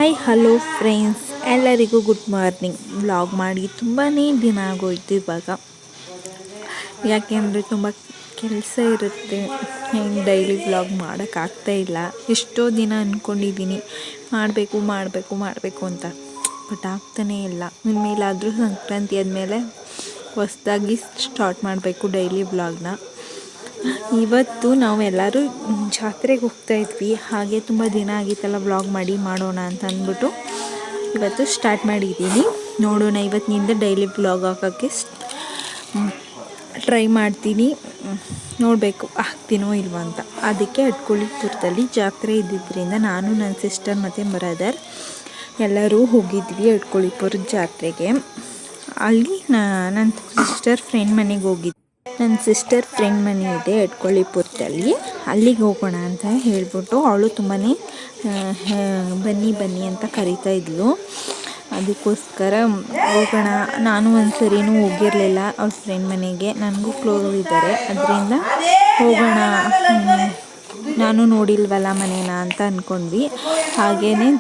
Hi hello friends, ಎಲ್ಲರಿಗೂ good morning. Vlog ಮಾಡಿ ತುಂಬಾ ದಿನ ಆಗೋಯ್ತು ಇವಾಗ. ಯಾಕೆಂದರೆ ತುಂಬ ಕೆಲಸ ಇರುತ್ತೆ, ಡೈಲಿ ವ್ಲಾಗ್ ಮಾಡೋಕ್ಕಾಗ್ತಾ ಇಲ್ಲ. ಎಷ್ಟೋ ದಿನ ಅಂದ್ಕೊಂಡಿದ್ದೀನಿ ಮಾಡಬೇಕು ಅಂತ, ಬಟ್ ಆಗ್ತಾನೇ ಇಲ್ಲ. ಇನ್ಮೇಲಾದರೂ ಸಂಕ್ರಾಂತಿ ಆದಮೇಲೆ ಹೊಸದಾಗಿ ಸ್ಟಾರ್ಟ್ ಮಾಡಬೇಕು ಡೈಲಿ ವ್ಲಾಗ್ನ. ಇವತ್ತು ನಾವೆಲ್ಲರೂ ಜಾತ್ರೆಗೆ ಹೋಗ್ತಾ ಇದ್ವಿ. ಹಾಗೆ ತುಂಬ ದಿನ ಆಗಿತ್ತಲ್ಲ ವ್ಲಾಗ್ ಮಾಡೋಣ ಅಂತ ಅಂದ್ಬಿಟ್ಟು ಇವತ್ತು ಸ್ಟಾರ್ಟ್ ಮಾಡಿದ್ದೀನಿ. ನೋಡೋಣ, ಇವತ್ತಿನಿಂದ ಡೈಲಿ ವ್ಲಾಗ್ ಹಾಕೋಕ್ಕೆ ಟ್ರೈ ಮಾಡ್ತೀನಿ. ನೋಡಬೇಕು ಆಗ್ತೀನೋ ಇಲ್ವೋ ಅಂತ. ಅದಕ್ಕೆ ಅಡ್ಕೋಳಿಪುರದಲ್ಲಿ ಜಾತ್ರೆ ಇದ್ದಿದ್ದರಿಂದ ನಾನು, ನನ್ನ ಸಿಸ್ಟರ್ ಮತ್ತು ಬ್ರದರ್ ಎಲ್ಲರೂ ಹೋಗಿದ್ವಿ ಅಡ್ಕೋಳಿಪುರದ ಜಾತ್ರೆಗೆ. ಅಲ್ಲಿ ನನ್ನ ಸಿಸ್ಟರ್ ಫ್ರೆಂಡ್ ಮನೆಗೆ ಹೋಗಿದ್ವಿ. ನನ್ನ ಸಿಸ್ಟರ್ ಫ್ರೆಂಡ್ ಮನೆ ಇದೆ ಅಡ್ಕೋಳಿಪುರದಲ್ಲಿ, ಅಲ್ಲಿಗೆ ಹೋಗೋಣ ಅಂತ ಹೇಳ್ಬಿಟ್ಟು ಅವಳು ತುಂಬಾ ಬನ್ನಿ ಅಂತ ಕರೀತಾ ಇದ್ಲು. ಅದಕ್ಕೋಸ್ಕರ ಹೋಗೋಣ. ನಾನು ಒಂದು ಸರಿನೂ ಹೋಗಿರಲಿಲ್ಲ ಅವ್ಳ ಫ್ರೆಂಡ್ ಮನೆಗೆ, ನನಗೂ ಕ್ಲೋಸ್ ಇದ್ದಾರೆ, ಅದರಿಂದ ಹೋಗೋಣ, ನಾನು ನೋಡಿಲ್ವಲ್ಲ ಮನೇನ ಅಂತ ಅಂದ್ಕೊಂಡ್ವಿ. ಹಾಗೆಯೇ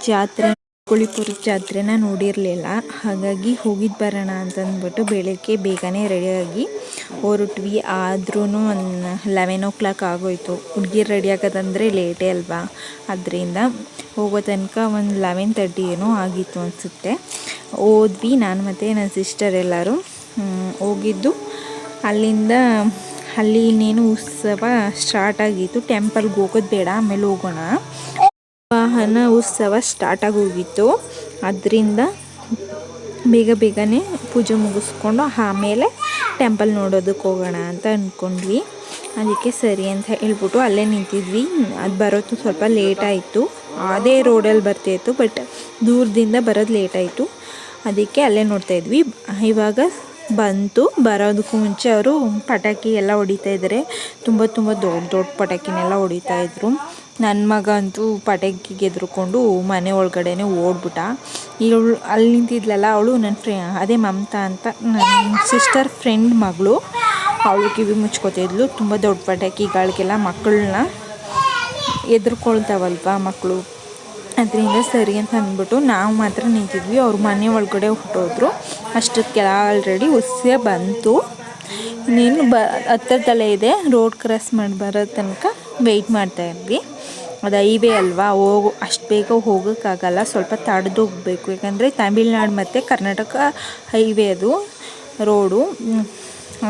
ಅಡ್ಕೋಳಿಪುರದ ಜಾತ್ರೆನ ನೋಡಿರಲಿಲ್ಲ, ಹಾಗಾಗಿ ಹೋಗಿದ್ದು ಬರೋಣ ಅಂತಂದ್ಬಿಟ್ಟು ಬೆಳಗ್ಗೆ ಬೇಗನೆ ರೆಡಿಯಾಗಿ ಹೊರಟ್ವಿ. ಆದ್ರೂ ಒಂದು 11 o'clock ಆಗೋಯಿತು. ಹುಡುಗಿರು ರೆಡಿ ಆಗೋದಂದರೆ ಲೇಟೇ ಅಲ್ವಾ, ಅದರಿಂದ ಹೋಗೋ ತನಕ ಒಂದು 11:30 ಏನೋ ಆಗಿತ್ತು ಅನಿಸುತ್ತೆ. ಹೋದ್ವಿ ನಾನು ಮತ್ತು ನನ್ನ ಸಿಸ್ಟರ್ ಎಲ್ಲರೂ ಹೋಗಿದ್ದು. ಅಲ್ಲಿ ಇನ್ನೇನು ಉತ್ಸವ ಸ್ಟಾರ್ಟ್ ಆಗಿತ್ತು. ಟೆಂಪಲ್ಗೆ ಹೋಗೋದು ಬೇಡ, ಆಮೇಲೆ ಹೋಗೋಣ. ವಾಹನ ಉತ್ಸವ ಸ್ಟಾರ್ಟ್ ಆಗೋಗಿತ್ತು, ಅದರಿಂದ ಬೇಗನೆ ಪೂಜೆ ಮುಗಿಸ್ಕೊಂಡು ಆಮೇಲೆ ಟೆಂಪಲ್ ನೋಡೋದಕ್ಕೆ ಹೋಗೋಣ ಅಂತ ಅಂದ್ಕೊಂಡ್ವಿ. ಅದಕ್ಕೆ ಸರಿ ಅಂತ ಹೇಳ್ಬಿಟ್ಟು ಅಲ್ಲೇ ನಿಂತಿದ್ವಿ. ಅದು ಬರೋದು ಸ್ವಲ್ಪ ಲೇಟ್ ಆಯಿತು. ಅದೇ ರೋಡಲ್ಲಿ ಬರ್ತಾಯಿತ್ತು, ಬಟ್ ದೂರದಿಂದ ಬರೋದು ಲೇಟ್ ಆಯಿತು. ಅದಕ್ಕೆ ಅಲ್ಲೇ ನೋಡ್ತಾಯಿದ್ವಿ. ಇವಾಗ ಬಂತು. ಬರೋದಕ್ಕೂ ಮುಂಚೆ ಅವರು ಪಟಾಕಿ ಎಲ್ಲ ಹೊಡಿತಾ ಇದ್ದಾರೆ. ತುಂಬ ದೊಡ್ಡ ಪಟಾಕಿನೆಲ್ಲ ಹೊಡಿತಾಯಿದ್ರು. ನನ್ನ ಮಗ ಅಂತೂ ಪಟಾಕಿಗೆ ಎದ್ರುಕೊಂಡು ಮನೆ ಒಳಗಡೆನೇ ಓಡ್ಬಿಟ್ಟ. ಇವಳು ಅಲ್ಲಿ ನಿಂತಿದ್ಲಲ್ಲ, ಅವಳು ನನ್ನ ಅದೇ ಮಮತಾ ಅಂತ ನನ್ನ ಸಿಸ್ಟರ್ ಫ್ರೆಂಡ್ ಮಗಳು, ಅವಳು ಕಿವಿ ಮುಚ್ಕೋತಿದ್ಲು. ತುಂಬ ದೊಡ್ಡ ಪಟಾಕಿಗಳಿಗೆಲ್ಲ ಮಕ್ಕಳನ್ನ ಎದ್ರುಕೊಳ್ತಾವಲ್ವ ಮಕ್ಕಳು, ಅದರಿಂದ ಸರಿ ಅಂತ ಅಂದ್ಬಿಟ್ಟು ನಾವು ಮಾತ್ರ ನಿಂತಿದ್ವಿ. ಅವ್ರ ಮನೆ ಒಳಗಡೆ ಹೊಟ್ಟೋದ್ರು. ಅಷ್ಟಕ್ಕೆ ಆಲ್ರೆಡಿ ಉತ್ಸವ ಬಂತು. ಇನ್ನೇನು ಹತ್ತಿರದಲ್ಲೇ ಇದೆ. ರೋಡ್ ಕ್ರಾಸ್ ಮಾಡಿ ಬರೋ ತನಕ ವೆಯ್ಟ್ ಮಾಡ್ತಾಯಿದ್ವಿ. ಅದು ಹೈವೇ ಅಲ್ವಾ, ಅಷ್ಟು ಬೇಗ ಹೋಗೋಕ್ಕಾಗಲ್ಲ, ಸ್ವಲ್ಪ ತಡೆದು ಹೋಗಬೇಕು. ಯಾಕಂದರೆ ತಮಿಳ್ನಾಡು ಮತ್ತು ಕರ್ನಾಟಕ ಹೈವೇ ಅದು ರೋಡು,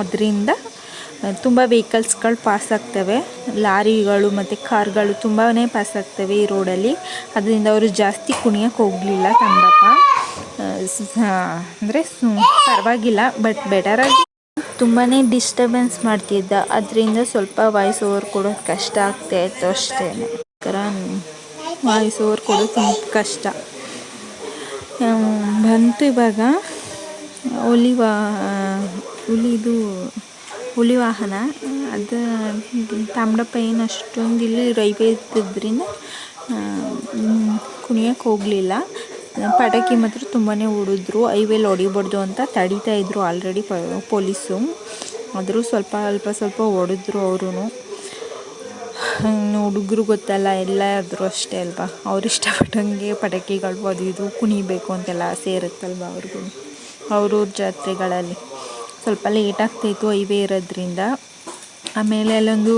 ಅದರಿಂದ ತುಂಬ ವೆಹಿಕಲ್ಸ್ಗಳು ಪಾಸ್ ಆಗ್ತವೆ. ಲಾರಿಗಳು ಮತ್ತು ಕಾರ್ಗಳು ತುಂಬಾ ಪಾಸ್ ಆಗ್ತವೆ ಈ ರೋಡಲ್ಲಿ. ಅದರಿಂದ ಅವರು ಜಾಸ್ತಿ ಕುಣಿಯೋಕ್ಕೆ ಹೋಗಲಿಲ್ಲ ತಮ್ಮಪ್ಪ. ಅಂದರೆ ಪರವಾಗಿಲ್ಲ, ಬಟ್ ಬೆಟರಾಗಿ ತುಂಬಾ ಡಿಸ್ಟರ್ಬೆನ್ಸ್ ಮಾಡ್ತಿದ್ದ, ಅದರಿಂದ ಸ್ವಲ್ಪ ವಾಯ್ಸ್ ಓವರ್ ಕೊಡೋದು ಕಷ್ಟ ಆಗ್ತಾಯಿತ್ತು ಅಷ್ಟೇ. ವಾಯ್ಸ್ ಓವರ್ ಕೊಡೋದು ತುಂಬ ಕಷ್ಟ ಬಂತು. ಇವಾಗ ಹುಲಿ ವಾಹನ ಅದು ತಾಮ್ರಪ್ಪ ಏನು ಅಷ್ಟೊಂದು ಇಲ್ಲಿ ರೈಲ್ವೆ ಇದ್ದಿದ್ದರಿಂದ ಕುಣಿಯೋಕ್ಕೆ ಹೋಗಲಿಲ್ಲ. ಪಟಾಕಿ ಮಾತ್ರ ತುಂಬಾ ಹೊಡಿದ್ರು. ಹೈವೇಲಿ ಹೊಡಿಬಾರ್ದು ಅಂತ ತಡೀತಾಯಿದ್ರು ಆಲ್ರೆಡಿ ಪೊಲೀಸು. ಆದರೂ ಸ್ವಲ್ಪ ಹೊಡೆದ್ರು ಅವರು. ಹುಡುಗರು ಗೊತ್ತಲ್ಲ, ಎಲ್ಲಾದರೂ ಅಷ್ಟೇ ಅಲ್ವಾ, ಅವ್ರು ಇಷ್ಟಪಟ್ಟಂಗೆ ಪಟಾಕಿಗಳು ಅದು ಇದು ಕುಣಿಬೇಕು ಅಂತೆಲ್ಲ ಆಸೆ ಇರುತ್ತಲ್ವ ಅವ್ರಿಗೂ. ಅವ್ರವ್ರ ಜಾತ್ರೆಗಳಲ್ಲಿ ಸ್ವಲ್ಪ ಲೇಟ್ ಆಗ್ತಾಯಿತ್ತು ಹೈವೇ ಇರೋದ್ರಿಂದ. ಆಮೇಲೆ ಅಲ್ಲೊಂದು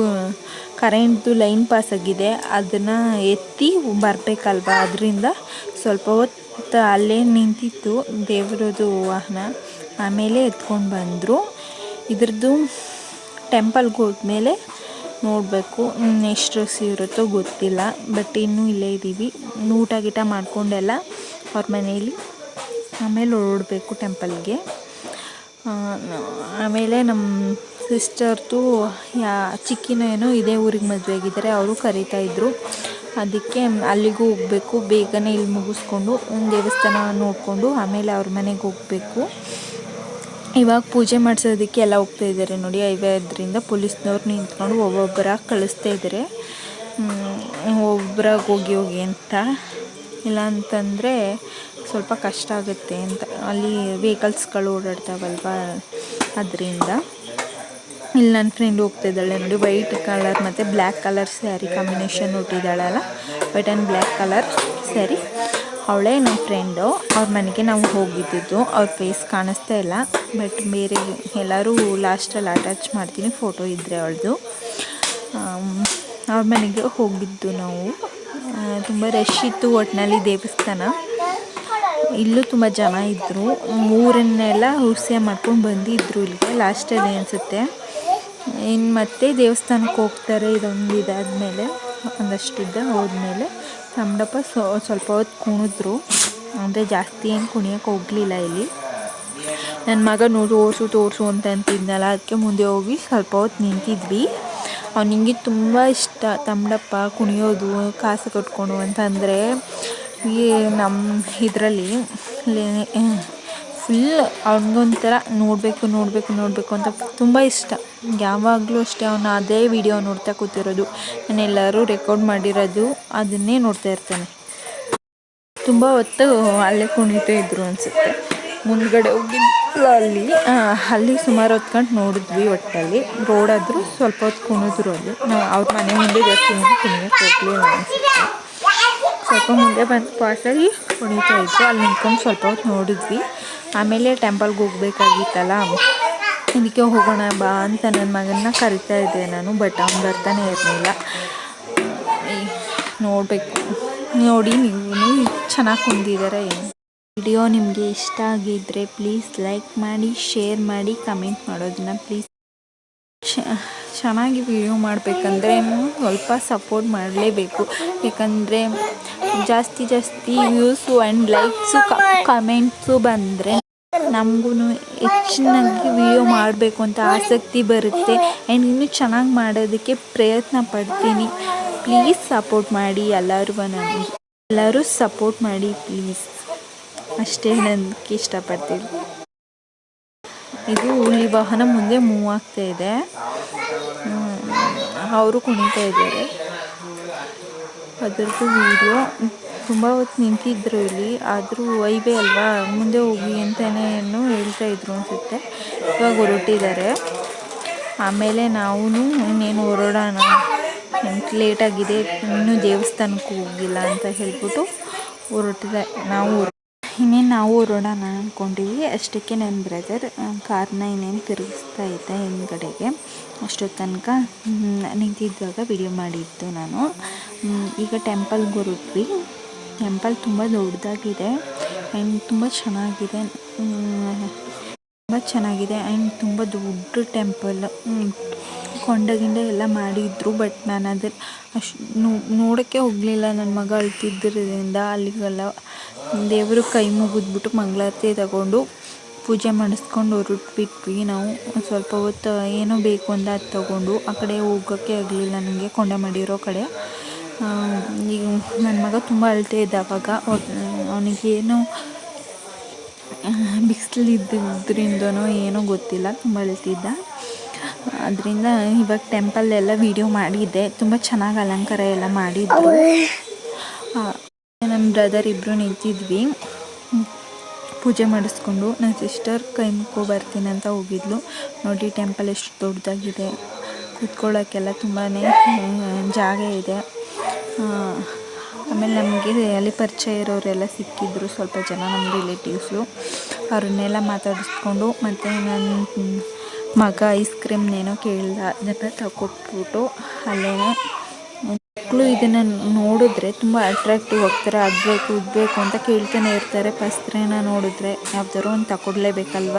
ಕರೆಂಟ್ದು ಲೈನ್ ಪಾಸ್ ಆಗಿದೆ, ಅದನ್ನು ಎತ್ತಿ ಬರಬೇಕಲ್ವ, ಅದರಿಂದ ಸ್ವಲ್ಪ ಹೊತ್ತು ಅಲ್ಲೇ ನಿಂತಿತ್ತು ದೇವರದು ವಾಹನ. ಆಮೇಲೆ ಎತ್ಕೊಂಡು ಬಂದರು. ಇದ್ರದ್ದು ಟೆಂಪಲ್ಗೆ ಹೋದ್ಮೇಲೆ ನೋಡಬೇಕು ಎಷ್ಟು ರಶ್ ಇರುತ್ತೋ ಗೊತ್ತಿಲ್ಲ, ಬಟ್ ಇನ್ನೂ ಇಲ್ಲೇ ಇದ್ದೀವಿ. ಊಟ ಗೀಟ ಮಾಡ್ಕೊಂಡೆಲ್ಲ ಅವ್ರ ಮನೇಲಿ ಆಮೇಲೆ ಹೊರಡಬೇಕು ಟೆಂಪಲ್ಗೆ. ಆಮೇಲೆ ನಮ್ಮ ಸಿಸ್ಟರ್ದು ಚಿಕ್ಕಿನ ಏನೋ ಇದೇ ಊರಿಗೆ ಮದುವೆ ಆಗಿದ್ದಾರೆ, ಅವರು ಕರೀತಾಯಿದ್ರು. ಅದಕ್ಕೆ ಅಲ್ಲಿಗೂ ಹೋಗಬೇಕು. ಬೇಗನೆ ಇಲ್ಲಿ ಮುಗಿಸ್ಕೊಂಡು ಒಂದು ದೇವಸ್ಥಾನ ನೋಡಿಕೊಂಡು ಆಮೇಲೆ ಅವ್ರ ಮನೆಗೆ ಹೋಗಬೇಕು. ಇವಾಗ ಪೂಜೆ ಮಾಡಿಸೋದಕ್ಕೆ ಎಲ್ಲ ಹೋಗ್ತಾ ಇದ್ದಾರೆ ನೋಡಿ. ಹೈವೇ ಅದರಿಂದ ಪೊಲೀಸ್ನವ್ರು ನಿಂತ್ಕೊಂಡು ಒಬ್ಬೊಬ್ಬರಾಗಿ ಕಳಿಸ್ತಾ ಇದ್ದಾರೆ. ಒಬ್ಬರಾಗಿ ಹೋಗಿ ಅಂತ, ಇಲ್ಲ ಅಂತಂದರೆ ಸ್ವಲ್ಪ ಕಷ್ಟ ಆಗುತ್ತೆ ಅಂತ. ಅಲ್ಲಿ ವೆಹಿಕಲ್ಸ್ಗಳು ಓಡಾಡ್ತಾವಲ್ವ, ಅದರಿಂದ. ಇಲ್ಲಿ ನನ್ನ ಫ್ರೆಂಡ್ ಹೋಗ್ತಿದ್ದಾಳೆ ನೋಡಿ, ವೈಟ್ ಕಲರ್ ಮತ್ತು ಬ್ಲ್ಯಾಕ್ ಕಲರ್ ಸ್ಯಾರಿ ಕಾಂಬಿನೇಷನ್ ಹುಟ್ಟಿದ್ದಾಳಲ್ಲ, white and black colour sari. ಅವಳೇ ನಮ್ಮ ಫ್ರೆಂಡು. ಅವ್ರ ಮನೆಗೆ ನಾವು ಹೋಗಿದ್ದಿದ್ದು. ಅವ್ರ ಫೇಸ್ ಕಾಣಿಸ್ತಾ ಇಲ್ಲ, ಬಟ್ ಬೇರೆ ಎಲ್ಲರೂ ಲಾಸ್ಟಲ್ಲಿ ಅಟ್ಯಾಚ್ ಮಾಡ್ತೀನಿ ಫೋಟೋ ಇದ್ದರೆ ಅವಳದು. ಅವ್ರ ಮನೆಗೆ ಹೋಗಿದ್ದು ನಾವು. ತುಂಬ ರಶ್ ಇತ್ತು ಒಟ್ಟಿನಲ್ಲಿ ದೇವಸ್ಥಾನ. ಇಲ್ಲೂ ತುಂಬ ಜನ ಇದ್ದರು. ಊರನ್ನೆಲ್ಲ ಹುಡ್ಸೆ ಮಾಡ್ಕೊಂಡು ಬಂದಿದ್ದರು ಇಲ್ಲಿಗೆ ಲಾಸ್ಟಲ್ಲಿ ಅನಿಸುತ್ತೆ. ಇನ್ನು ಮತ್ತೆ ದೇವಸ್ಥಾನಕ್ಕೆ ಹೋಗ್ತಾರೆ. ಇದೊಂದು ಇದಾದಮೇಲೆ ಒಂದಷ್ಟಿದ್ದ ಹೋದ್ಮೇಲೆ ತಮ್ಮಡಪ್ಪ ಸ್ವಲ್ಪ ಹೊತ್ತು ಕುಣಿದ್ರು. ಅಂದರೆ ಜಾಸ್ತಿ ಏನು ಕುಣಿಯೋಕ್ಕೆ ಹೋಗಲಿಲ್ಲ ಇಲ್ಲಿ. ನನ್ನ ಮಗ ತೋರಿಸು ಅಂತ ಅಂತಿದ್ನಲ್ಲ, ಅದಕ್ಕೆ ಮುಂದೆ ಹೋಗಿ ಸ್ವಲ್ಪ ಹೊತ್ತು ನಿಂತಿದ್ವಿ. ಅವನಿಗೆ ತುಂಬ ಇಷ್ಟ ತಮ್ಮಡಪ್ಪ ಕುಣಿಯೋದು, ಕಾಸು ಕಟ್ಕೊಂಡು ಅಂತಂದರೆ. ಈ ನಮ್ಮ ಇದರಲ್ಲಿ ಫುಲ್ ಅವನಿಗೊಂಥರ ನೋಡಬೇಕು ಅಂತ ತುಂಬ ಇಷ್ಟ. ಯಾವಾಗಲೂ ಅಷ್ಟೇ ಅವನು ಅದೇ ವಿಡಿಯೋ ನೋಡ್ತಾ ಕೂತಿರೋದು. ನಾನೆಲ್ಲರೂ ರೆಕಾರ್ಡ್ ಮಾಡಿರೋದು ಅದನ್ನೇ ನೋಡ್ತಾ ಇರ್ತಾನೆ. ತುಂಬ ಹೊತ್ತು ಅಲ್ಲೇ ಕುಣಿತಾ ಇದ್ರು ಅನಿಸುತ್ತೆ. ಮುಂದ್ಗಡೆ ಹೋಗಿಲ್ಲ ಅಲ್ಲಿ ಸುಮಾರು ಹೊತ್ಕೊಂಡು ನೋಡಿದ್ವಿ. ಒಟ್ಟಲ್ಲಿ ರೋಡಾದರೂ ಸ್ವಲ್ಪ ಹೊತ್ತು ಕುಣಿದ್ರು. ಅಲ್ಲಿ ನಾವು ಅವ್ರ ಮನೆ ಮುಂದೆ ಜಾಸ್ತಿ ಕುಣಿಯೋಕ್ಕೆ ಹೋಗಲಿಲ್ಲ ಅನಿಸುತ್ತೆ. ಸ್ವಲ್ಪ ಮುಂದೆ ಬಂದು ಪಾಸಲ್ಲಿ ಕುಣಿತಾ ಇದ್ರು. ಅಲ್ಲಿ ನಿಂತ್ಕೊಂಡು ಸ್ವಲ್ಪ ಹೊತ್ತು ನೋಡಿದ್ವಿ. ಆಮೇಲೆ ಟೆಂಪಲ್ಗೆ ಹೋಗ್ಬೇಕಾಗಿತ್ತಲ್ಲ, ಇದಕ್ಕೆ ಹೋಗೋಣ ಬಾ ಅಂತ ನನ್ನ ಮಗನ್ನ ಕರಿತಾ ಇದ್ದೆ ನಾನು. ಬಟ್ ಅವ್ನು ಬರ್ತಾನೆ ಇರಲಿಲ್ಲ. ನೋಡಬೇಕು, ನೋಡಿ ನೀವು ಚೆನ್ನಾಗಿ ಕುಂದಿದ್ದಾರೆ. ವಿಡಿಯೋ ನಿಮಗೆ ಇಷ್ಟ ಆಗಿದ್ದರೆ ಪ್ಲೀಸ್ ಲೈಕ್ ಮಾಡಿ, ಶೇರ್ ಮಾಡಿ, ಕಮೆಂಟ್ ಮಾಡೋದನ್ನ ಪ್ಲೀಸ್. ಚೆನ್ನಾಗಿ ವಿಡಿಯೋ ಮಾಡಬೇಕಂದ್ರೆ ಸ್ವಲ್ಪ ಸಪೋರ್ಟ್ ಮಾಡಲೇಬೇಕು. ಯಾಕಂದರೆ ಜಾಸ್ತಿ ವ್ಯೂಸು ಆ್ಯಂಡ್ ಲೈಕ್ಸು ಕಮೆಂಟ್ಸು ಬಂದರೆ ನಮಗೂ ಹೆಚ್ಚಿನಾಗಿ ವಿಡಿಯೋ ಮಾಡಬೇಕು ಅಂತ ಆಸಕ್ತಿ ಬರುತ್ತೆ. ಆ್ಯಂಡ್ ಇನ್ನೂ ಚೆನ್ನಾಗಿ ಮಾಡೋದಕ್ಕೆ ಪ್ರಯತ್ನ ಪಡ್ತೀನಿ. ಪ್ಲೀಸ್ ಸಪೋರ್ಟ್ ಮಾಡಿ ಎಲ್ಲರೂ ಸಪೋರ್ಟ್ ಮಾಡಿ ಪ್ಲೀಸ್. ಅಷ್ಟೇ ನನಗೆ ಇಷ್ಟಪಡ್ತೀನಿ. ಇದು ಹುಲಿ ವಾಹನ ಮುಂದೆ ಮೂವ್ ಆಗ್ತಾ ಇದೆ. ಅವರು ಕುಣಿತಾ ಇದ್ದಾರೆ. ಅದರದ್ದು ವಿಡಿಯೋ ತುಂಬ ಹೊತ್ತು ನಿಂತಿದ್ರು ಇಲ್ಲಿ. ಆದರೂ ವೈಬೇ ಅಲ್ವಾ, ಮುಂದೆ ಹೋಗಿ ಅಂತಲೇ ಹೇಳ್ತಾ ಇದ್ರು ಅನಿಸುತ್ತೆ. ಇವಾಗ ಹೊರಟಿದ್ದಾರೆ. ಆಮೇಲೆ ನಾವು ಇನ್ನೇನು ಹೊರಡೋಣ, ಲೇಟಾಗಿದೆ, ಇನ್ನೂ ದೇವಸ್ಥಾನಕ್ಕೂ ಹೋಗಿಲ್ಲ ಅಂತ ಹೇಳ್ಬಿಟ್ಟು ಹೊರಟಿದೆ. ನಾವು ಹೊರಡೋಣ ಅಂದ್ಕೊಂಡಿವಿ. ಅಷ್ಟಕ್ಕೆ ನನ್ನ ಬ್ರದರ್ ಕಾರ್ನ ಇನ್ನೇನು ತಿರುಗಿಸ್ತಾ ಇದ್ದೆ ಹಿಂದ್ಗಡೆಗೆ. ಅಷ್ಟೊತ್ತು ತನಕ ನಿಂತಿದ್ದಾಗ ವಿಡಿಯೋ ಮಾಡಿದ್ದು ನಾನು. ಈಗ ಟೆಂಪಲ್ಗೆ ಹೊರಟ್ವಿ. ಟೆಂಪಲ್ ತುಂಬ ದೊಡ್ಡದಾಗಿದೆ ಆ್ಯಂಡ್ ತುಂಬ ಚೆನ್ನಾಗಿದೆ ಆ್ಯಂಡ್ ತುಂಬ ದೊಡ್ಡ ಟೆಂಪಲ್. ಕೊಂಡ ಎಲ್ಲ ಮಾಡಿದ್ರು. ಬಟ್ ನಾನು ಅದನ್ನು ಅಷ್ಟು ನೋಡೋಕ್ಕೆ ಹೋಗಲಿಲ್ಲ. ನನ್ನ ಮಗ ಅಳ್ತಿದ್ದರಿಂದ ಅಲ್ಲಿಗೆಲ್ಲ ದೇವರು ಕೈ ಮುಗಿದ್ಬಿಟ್ಟು ಮಂಗಳಾರತಿ ತಗೊಂಡು ಪೂಜೆ ಮಾಡಿಸ್ಕೊಂಡು ಹೊರಟ್ಬಿಟ್ವಿ. ನಾವು ಸ್ವಲ್ಪ ಹೊತ್ತು ಏನೋ ಬೇಕು ಅಂತ ಅದು ತಗೊಂಡು ಆ ಕಡೆ ಹೋಗೋಕ್ಕೆ ಆಗಲಿಲ್ಲ ನನಗೆ, ಕೊಂಡ ಮಾಡಿರೋ ಕಡೆ. ಈಗ ನನ್ನ ಮಗ ತುಂಬ ಅಳ್ತಾ ಇದ್ದ. ಆವಾಗ ಅವನಿಗೇನೋ ಬಿಸಿಲಿದ್ದರಿಂದನೋ ಏನೋ ಗೊತ್ತಿಲ್ಲ, ತುಂಬ ಅಳ್ತಿದ್ದ. ಅದರಿಂದ ಇವಾಗ ಟೆಂಪಲ್ಲೆಲ್ಲ ವಿಡಿಯೋ ಮಾಡಿದ್ದೆ. ತುಂಬ ಚೆನ್ನಾಗಿ ಅಲಂಕಾರ ಎಲ್ಲ ಮಾಡಿದ್ರು. ನಮ್ಮ ಬ್ರದರ್ ಇಬ್ಬರು ನಿಂತಿದ್ವಿ ಪೂಜೆ ಮಾಡಿಸ್ಕೊಂಡು. ನನ್ನ ಸಿಸ್ಟರ್ ಕೈ ಮುಕ್ಕೋ ಬರ್ತೀನಿ ಅಂತ ಹೋಗಿದ್ಲು. ನೋಡಿ ಟೆಂಪಲ್ ಎಷ್ಟು ದೊಡ್ಡದಾಗಿದೆ, ಕೂತ್ಕೊಳ್ಳೋಕ್ಕೆಲ್ಲ ತುಂಬಾ ಜಾಗ ಇದೆ. ಆಮೇಲೆ ನಮಗೆ ಅಲ್ಲಿ ಪರಿಚಯ ಇರೋರೆಲ್ಲ ಸಿಕ್ಕಿದ್ರು, ಸ್ವಲ್ಪ ಜನ ನಮ್ಮ ರಿಲೇಟಿವ್ಸು. ಅವ್ರನ್ನೆಲ್ಲ ಮಾತಾಡಿಸ್ಕೊಂಡು ಮತ್ತು ನನ್ನ ಮಗ ಐಸ್ ಕ್ರೀಮ್ನೇನೋ ಕೇಳ್ದ, ಅದನ್ನು ತಗೊಟ್ಬಿಟ್ಟು ಅಲ್ಲೇ ಮಕ್ಕಳು ಇದನ್ನು ನೋಡಿದ್ರೆ ತುಂಬ ಅಟ್ರಾಕ್ಟಿವ್ ಆಗ್ತಾರೆ. ಅದು ಬೇಕು ಅಂತ ಕೇಳ್ತಾನೆ ಇರ್ತಾರೆ. ವಸ್ತ್ರನ ನೋಡಿದ್ರೆ ಯಾವ್ದಾದ್ರು ಒಂದು ತಗೊಡ್ಲೇಬೇಕಲ್ವ.